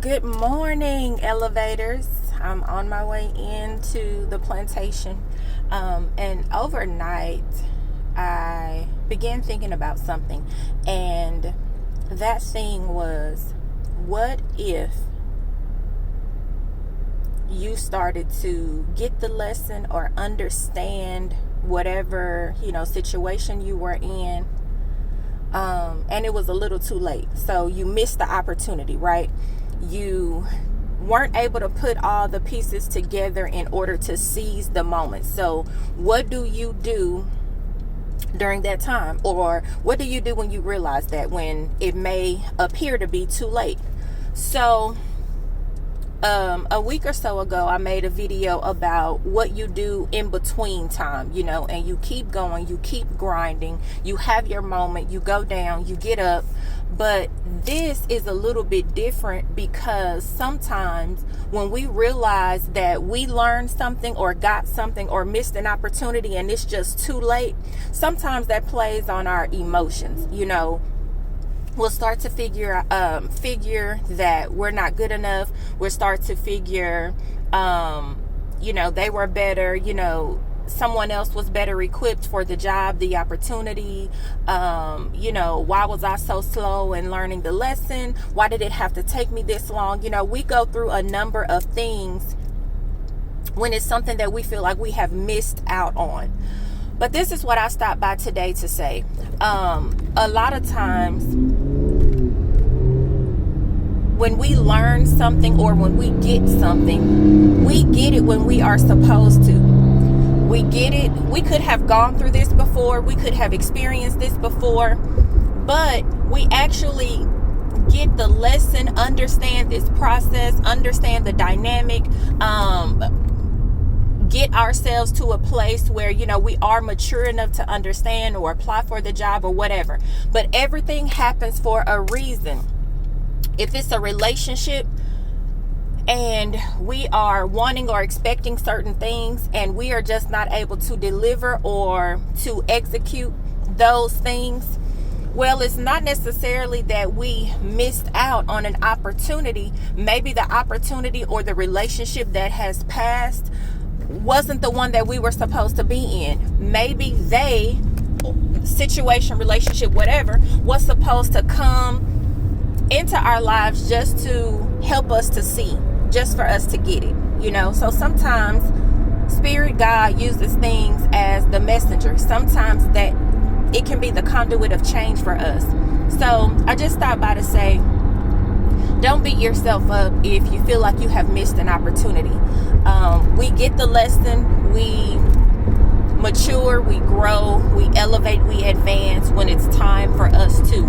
Good morning, elevators. I'm on my way into the plantation. And overnight, I began thinking about something. And that thing was, what if you started to get the lesson or understand whatever, situation you were in, and it was a little too late. So you missed the opportunity, right? You weren't able to put all the pieces together in order to seize the moment. So what do you do during that time? Or what do you do when you realize that, when it may appear to be too late? So a week or so ago, I made a video about what you do in between time, and you keep going, you keep grinding, you have your moment, you go down, you get up. But this is a little bit different, because sometimes when we realize that we learned something or got something or missed an opportunity and it's just too late, sometimes that plays on our emotions. We'll start to figure that we're not good enough. We'll start to figure, they were better, someone else was better equipped for the job, the opportunity. Why was I so slow in learning the lesson? Why did it have to take me this long? We go through a number of things when it's something that we feel like we have missed out on. But this is what I stopped by today to say. A lot of times when we learn something or when we get something, we get it when we are supposed to. We get it. We could have gone through this before. We could have experienced this before. But we actually get the lesson, understand this process, understand the dynamic, get ourselves to a place where, we are mature enough to understand or apply for the job or whatever. But everything happens for a reason. If it's a relationship and we are wanting or expecting certain things and we are just not able to deliver or to execute those things, well, it's not necessarily that we missed out on an opportunity. Maybe the opportunity or the relationship that has passed wasn't the one that we were supposed to be in. Maybe situation, relationship, whatever, was supposed to come into our lives just to help us to see, just for us to get it, So sometimes Spirit God uses things as the messenger. Sometimes that it can be the conduit of change for us. So I just stopped by to say, don't beat yourself up if you feel like you have missed an opportunity. We get the lesson, we mature, we grow, we elevate, we advance when it's time for us to.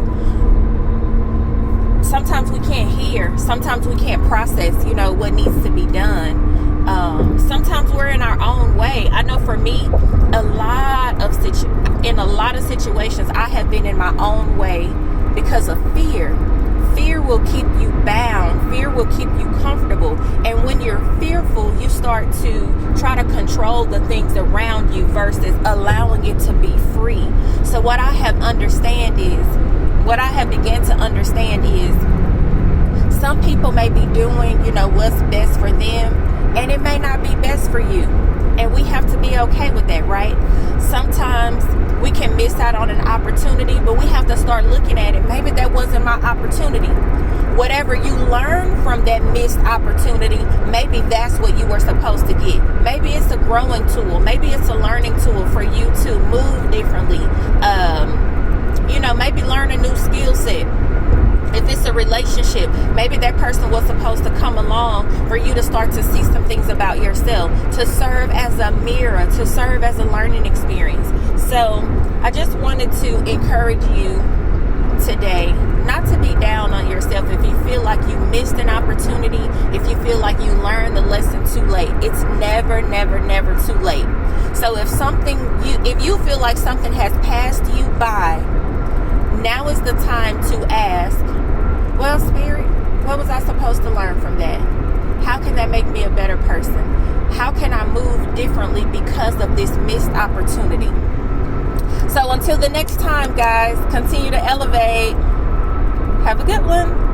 Sometimes we can't hear, sometimes we can't process, what needs to be done. Sometimes we're in our own way. I know for me, in a lot of situations, I have been in my own way because of fear. Fear will keep you bound. Fear will keep you comfortable. And when you're fearful, you start to try to control the things around you versus allowing it to be free. So what I have began to understand is some people may be doing, what's best for them, and it may not be best for you. And we have to be okay with that, right? Sometimes we can miss out on an opportunity, but we have to start looking at it. Maybe that wasn't my opportunity. Whatever you learn from that missed opportunity, maybe that's what you were supposed to get. Maybe it's a growing tool. Maybe it's a learning tool for you to move differently. Maybe learn a new skill set. If it's a relationship, maybe that person was supposed to come along for you to start to see some things about yourself, to serve as a mirror, to serve as a learning experience. So I just wanted to encourage you today not to be down on yourself if you feel like you missed an opportunity, if you feel like you learned the lesson too late. It's never, never, never too late. So if you feel like something has passed you by, now is the time to ask, well, Spirit, what was I supposed to learn from that? How can that make me a better person? How can I move differently because of this missed opportunity? So until the next time, guys, continue to elevate. Have a good one.